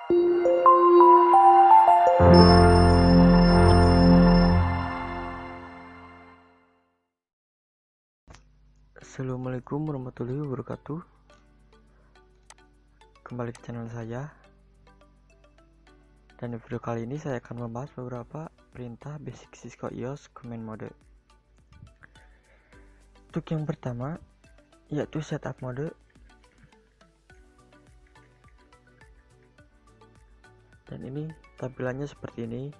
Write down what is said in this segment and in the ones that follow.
Assalamualaikum warahmatullahi wabarakatuh. Kembali ke channel saya. Dan di video kali ini saya akan membahas beberapa perintah basic Cisco IOS command mode. Untuk yang pertama yaitu setup mode. Dan ini tampilannya seperti ini.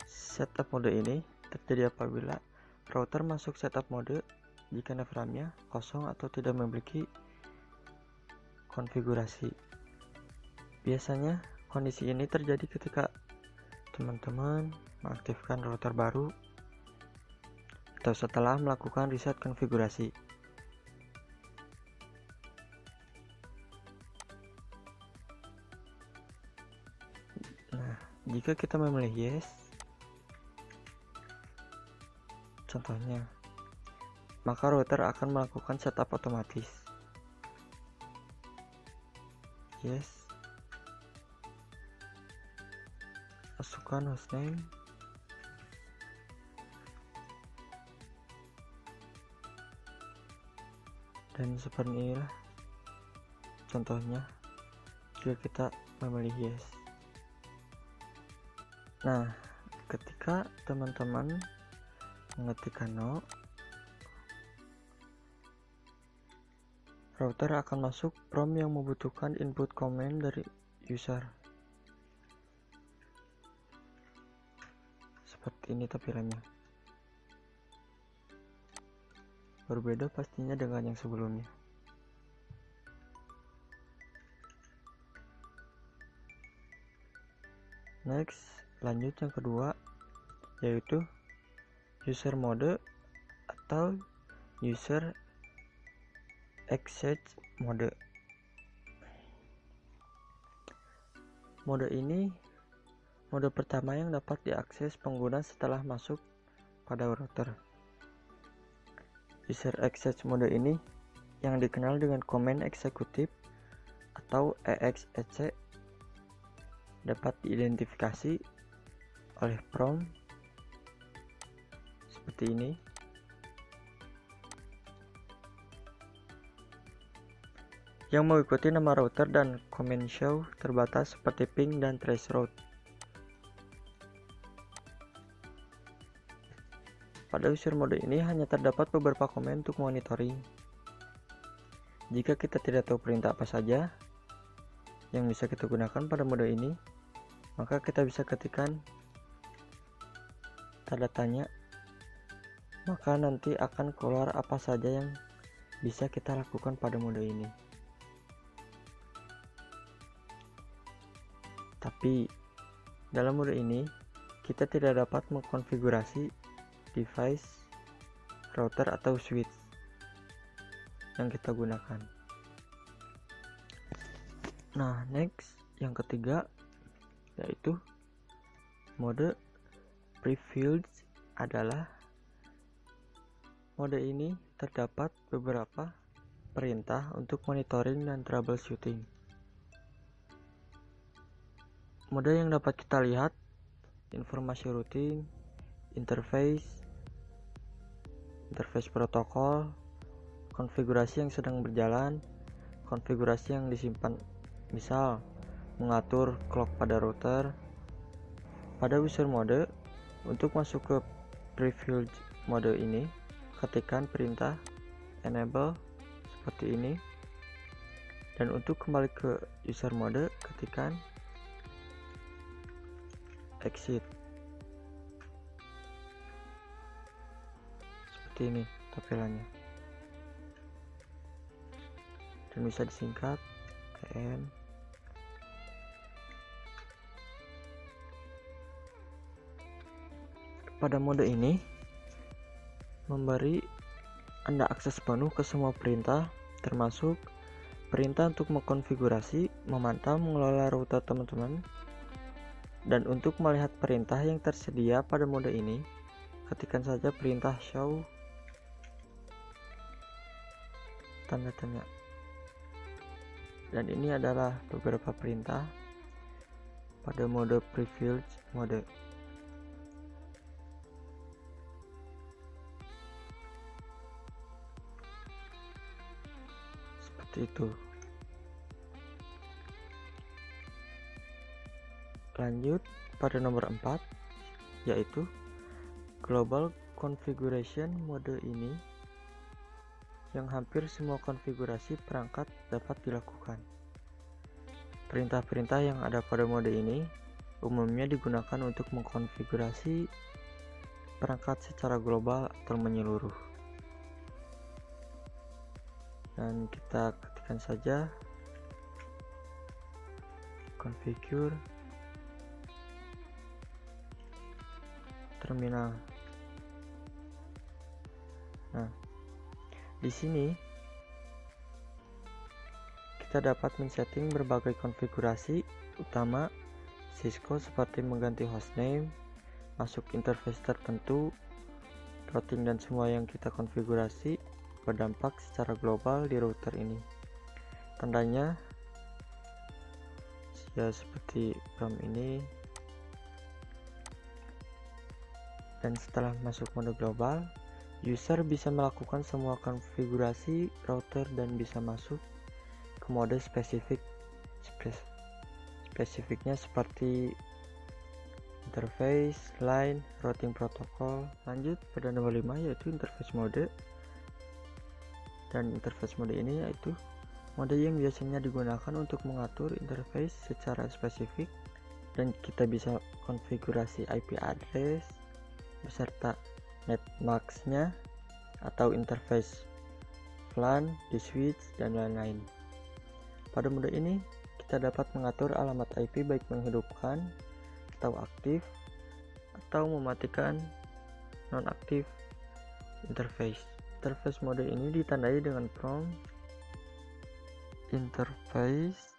Setup mode ini terjadi apabila router masuk setup mode jika navram-nya kosong atau tidak memiliki konfigurasi. Biasanya kondisi ini terjadi ketika teman-teman mengaktifkan router baru atau setelah melakukan reset konfigurasi. Nah, jika kita memilih yes, contohnya, maka router akan melakukan setup otomatis. Yes, masukkan hostname, dan seperti inilah contohnya jika kita memilih yes. Nah, ketika teman-teman mengetikkan no, router akan masuk prompt yang membutuhkan input command dari user. Seperti ini tampilannya. Berbeda pastinya dengan yang sebelumnya. Next, lanjut yang kedua yaitu user mode atau user access mode. Mode ini mode pertama yang dapat diakses pengguna setelah masuk pada router. User access mode ini yang dikenal dengan command eksekutif atau EXEC dapat diidentifikasi oleh prompt seperti ini. Yang mengikuti nama router dan command show terbatas seperti ping dan traceroute. Pada user mode ini hanya terdapat beberapa komen untuk monitoring. Jika kita tidak tahu perintah apa saja yang bisa kita gunakan pada mode ini, maka kita bisa ketikkan tanda tanya, maka nanti akan keluar apa saja yang bisa kita lakukan pada mode ini. Tapi dalam mode ini kita tidak dapat mengkonfigurasi device, router atau switch yang kita gunakan. Nah, next yang ketiga yaitu mode privilege adalah mode ini terdapat beberapa perintah untuk monitoring dan troubleshooting. Mode yang dapat kita lihat informasi rutin, interface protokol, konfigurasi yang sedang berjalan, konfigurasi yang disimpan, misal mengatur clock pada router. Pada user mode, untuk masuk ke privilege mode ini, ketikkan perintah enable seperti ini, dan untuk kembali ke user mode, ketikkan exit seperti ini tampilannya, dan bisa disingkat KN. Pada mode ini memberi Anda akses penuh ke semua perintah, termasuk perintah untuk mengkonfigurasi, memantau, mengelola router teman-teman. Dan untuk melihat perintah yang tersedia pada mode ini, ketikkan saja perintah show tanda tanya. Dan ini adalah beberapa perintah pada mode privilege mode. Seperti itu. Lanjut pada nomor 4, yaitu global configuration mode ini yang hampir semua konfigurasi perangkat dapat dilakukan. Perintah-perintah yang ada pada mode ini umumnya digunakan untuk mengkonfigurasi perangkat secara global atau menyeluruh. Dan kita ketikkan saja configure terminal. Nah, di sini kita dapat men-setting berbagai konfigurasi utama Cisco seperti mengganti hostname, masuk interface tertentu, routing dan semua yang kita konfigurasi berdampak secara global di router ini. Tandanya ya seperti from ini. Dan setelah masuk mode global, user bisa melakukan semua konfigurasi router dan bisa masuk ke mode spesifik. Spesifiknya seperti interface, line, routing protokol. Lanjut pada nomor 5, yaitu interface mode. Dan interface mode ini yaitu mode yang biasanya digunakan untuk mengatur interface secara spesifik, dan kita bisa konfigurasi IP address beserta netmasknya atau interface VLAN di switch dan lain-lain. Pada mode ini kita dapat mengatur alamat IP baik menghidupkan atau aktif atau mematikan nonaktif interface. Interface mode ini ditandai dengan prompt interface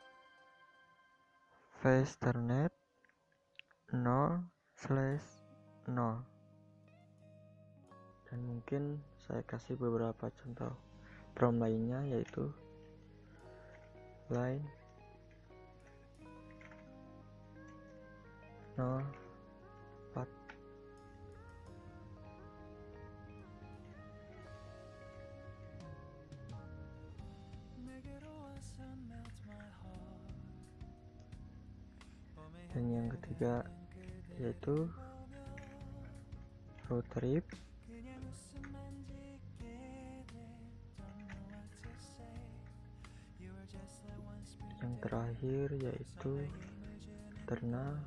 fasternet 0/0. Dan mungkin saya kasih beberapa contoh prompt lainnya, yaitu line 0/4. Dan yang ketiga yaitu root trip. Yang terakhir yaitu internal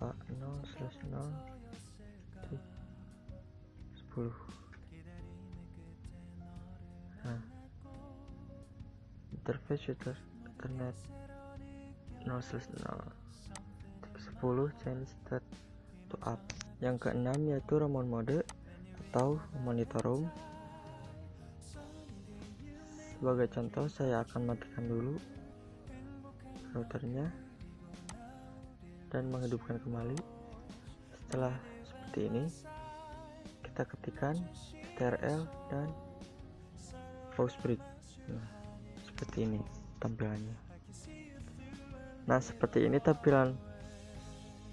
0/0/10. Nah, interface shooter internet 0/0/10 change state to up. Yang keenam yaitu remote mode atau monitor room. Sebagai contoh, saya akan matikan dulu routernya dan menghidupkan kembali. Setelah seperti ini, kita ketikkan strl dan pause break. Nah, seperti ini tampilannya. Nah, seperti ini tampilan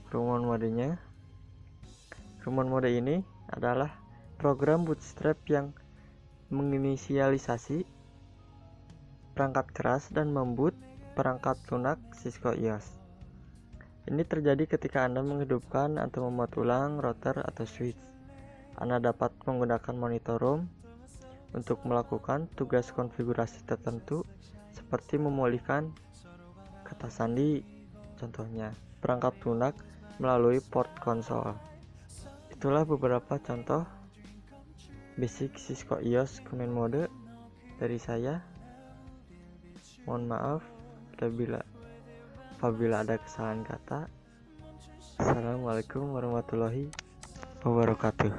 remote modenya. Remote mode ini adalah program bootstrap yang menginisialisasi perangkat keras dan memboot perangkat lunak Cisco IOS. Ini terjadi ketika Anda menghidupkan atau membuat ulang router atau switch. Anda dapat menggunakan monitor room untuk melakukan tugas konfigurasi tertentu seperti memulihkan kata sandi, contohnya perangkat lunak melalui port konsol. Itulah beberapa contoh basic Cisco IOS command mode dari saya. Mohon maaf apabila ada kesalahan kata. Assalamualaikum warahmatullahi wabarakatuh.